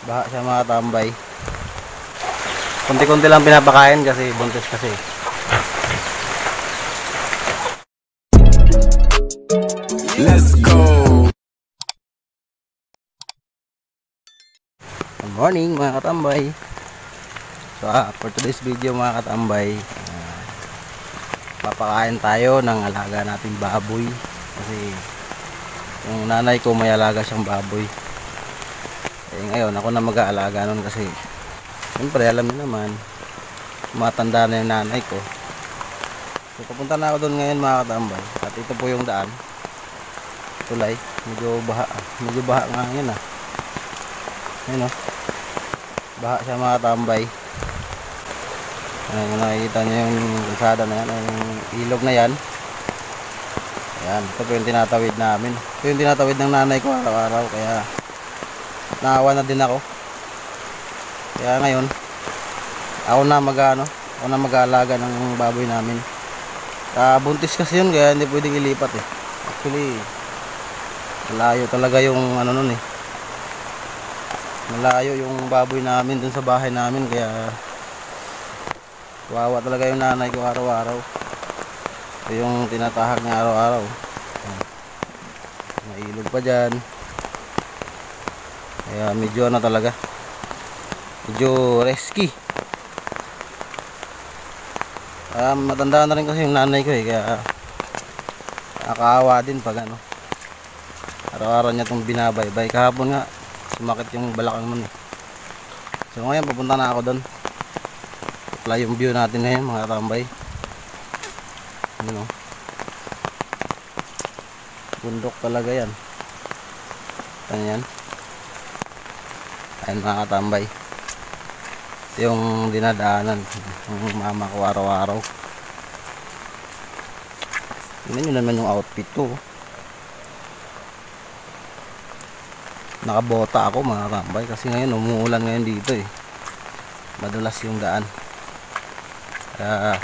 Baha siya mga tambay. Kunti-kunti lang pinapakain kasi buntis kasi. Let's go. Good morning mga katambay. So for today's video mga katambay, papakain tayo ng alaga nating baboy. Kasi yung nanay ko may alaga siyang baboy. Eh ngayon ako na mag-aalaga nun kasi siyempre alam niyo naman, matanda na yung nanay ko. So pupunta na ako doon ngayon mga katambay. At ito po yung daan. Tulay, medyo baha nga ngayon ah. Ayun oh. Baha siya mga tambay. Ayan, nakikita niyo yung kalsada na yan, yung ilog na yan. Ayan, ito po yung tinatawid namin. Ito yung tinatawid ng nanay ko araw-araw, kaya naawa na din ako. Kaya ngayon ako na mag-aalaga ng baboy namin. Buntis kasi yun, kaya hindi pwedeng ilipat eh. Actually malayo talaga yung ano nun eh. Malayo yung baboy namin dun sa bahay namin, kaya wawa talaga yung nanay ko araw-araw. Ito yung tinatahak niya araw-araw. May ilog pa dyan. Kaya medyo ano talaga, medyo risky. Matanda na rin kasi yung nanay ko eh, kaya nakakaawa din pag ano, araw-araw niya itong binabaybay. Kahapon nga sumakit yung balakang nun eh. So ngayon pupunta na ako doon. Wala yung view natin ngayon mga tambay. Ano, bundok talaga yan. Ano yan? Ayun mga tambay, ito yung dinadaanan ng mama ko araw-araw. Tingnan nyo naman yung outfit ko. Nakabota ako mga tambay kasi ngayon umuulan ngayon dito eh. Madulas yung daan, kaya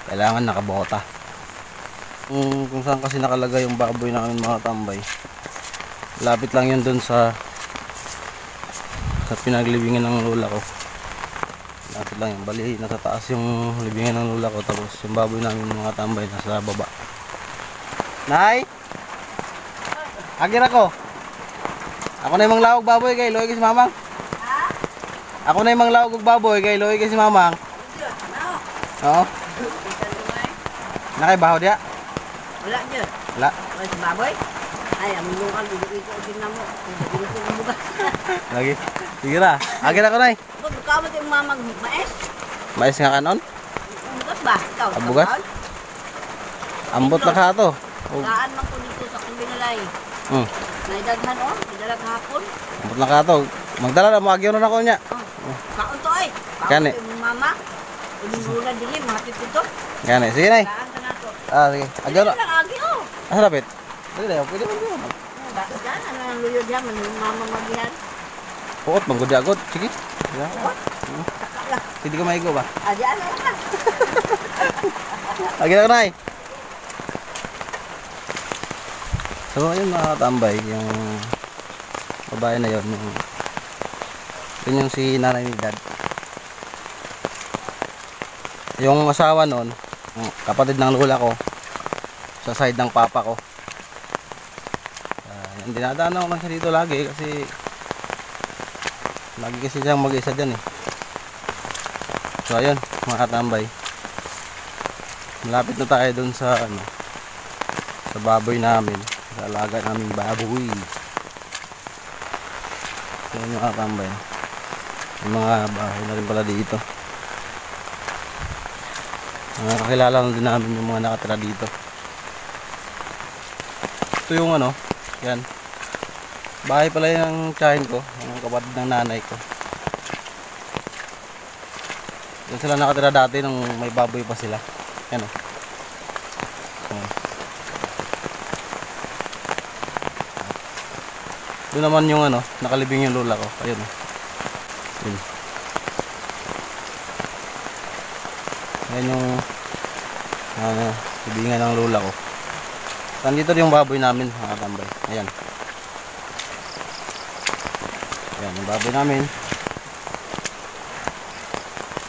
kailangan nakabota. Kung saan kasi nakalagay yung baboy namin mga tambay, lapit lang yun dun sa pinaglibingan ng lola ko. Lapit lang yun, bali nasa taas yung libingan ng lola ko, tapos yung baboy namin mga tambay nasa baba. Nay, agir ako. Ako na yung manglawag baboy kay Loy si mamang. Ha? Ako na yung manglawag baboy kay Loy si mamang. Oo. Nakaibaho dia? Wala dyan. Wala. Wala si baboy? Ay, amin yung kan, dito din na mo. Dito ko mo ba? Lagi. Sige na. Agir ako na eh. Magkamot yung mamang mais? Mais nga kanon? Ambugas ba? Ikaw? Ambugas? Ambot na ka to. Kaan man ko dito sa kumbinalay. Naidaghan o? Idalag hapon? Ambot na ka to. Magdala na, magagyaw na ako niya. Kaon to ay. Gani. Kaon yung mama. Ulibulan din mahapit ko to. Gani. Sige na eh. Kaan ka na to. Sige. Agyaw na. Ano lang agi o? Lapit. Sige na. Pwede mo yun. Daan, ano ang luyod yan? Yung mama magihan. Puot, manggudi-agod. Sige. Takala. Hindi ka maigo ba? Diyan na lang. Agyaw na eh. So ayun mga katambay, yung babae na yun, yung si nanay ni dad. Yung asawa nun, kapatid ng lola ko, sa side ng papa ko. Dinadaan ako lang siya dito lagi kasi lagi kasi siyang mag-isa dyan eh. So ayun mga katambay, malapit na tayo dun sa ano, sa baboy namin, sa alaga naming baboy. So yun yung katambay, yung mga bahay na rin pala dito. Mga kakilala na din namin yung mga nakatira dito. Ito yung ano, yan, bahay pala yun ng tiyahin ko, yung kapatid ng nanay ko. Doon sila nakatira dati nung may baboy pa sila. Yan o. Doon naman yung ano, nakalibing yung lola ko. Ayun o. Yun. Yan yung libingan ng lola ko. Nandito yung baboy namin mga tambay. Ayan. Yan, yung baboy namin.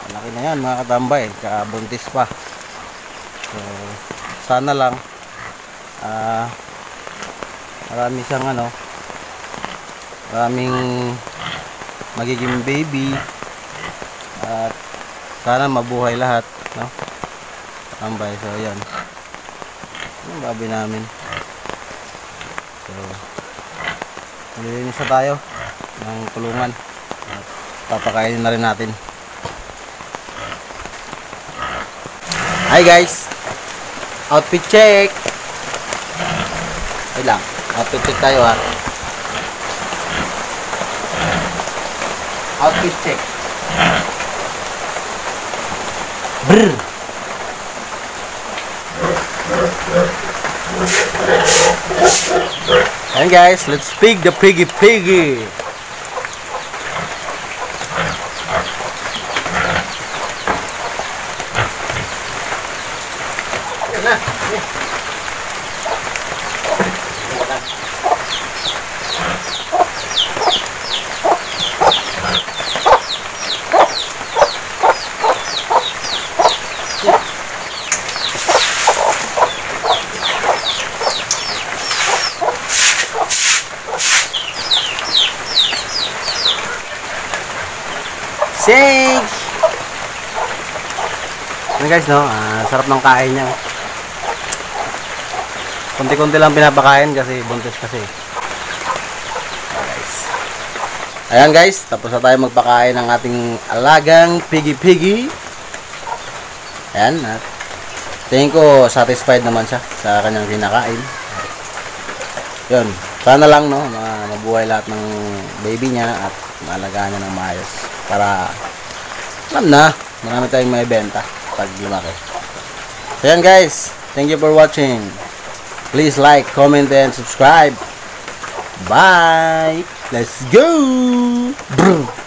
Malaki na yan mga katambay. Tsaka buntis pa. So, sana lang marami siyang maraming magiging baby. At sana mabuhay lahat, no? Tambay. So, yan. Yung baboy namin. So, nililinis na tayo ng kulungan. At papakainin na rin natin. Hi guys! Outfit check! Ay lang. Outfit check tayo ha. Outfit check. Brr! And guys, let's pick the piggy. Six! Ano guys, no? Sarap ng kain niya. Kunti-kunti lang pinapakain kasi buntis kasi. Guys. Ayan guys, tapos na tayo magpakain ng ating alagang piggy. Ayan, at tingin ko satisfied naman siya sa kanyang kinakain. Yun, sana lang no, mabuhay lahat ng baby niya at maalagaan niya ng maayos. Para, alam na, marami tayong may benta pag lumaki. So yan guys, thank you for watching. Please like, comment, and subscribe. Bye! Let's go! Brr.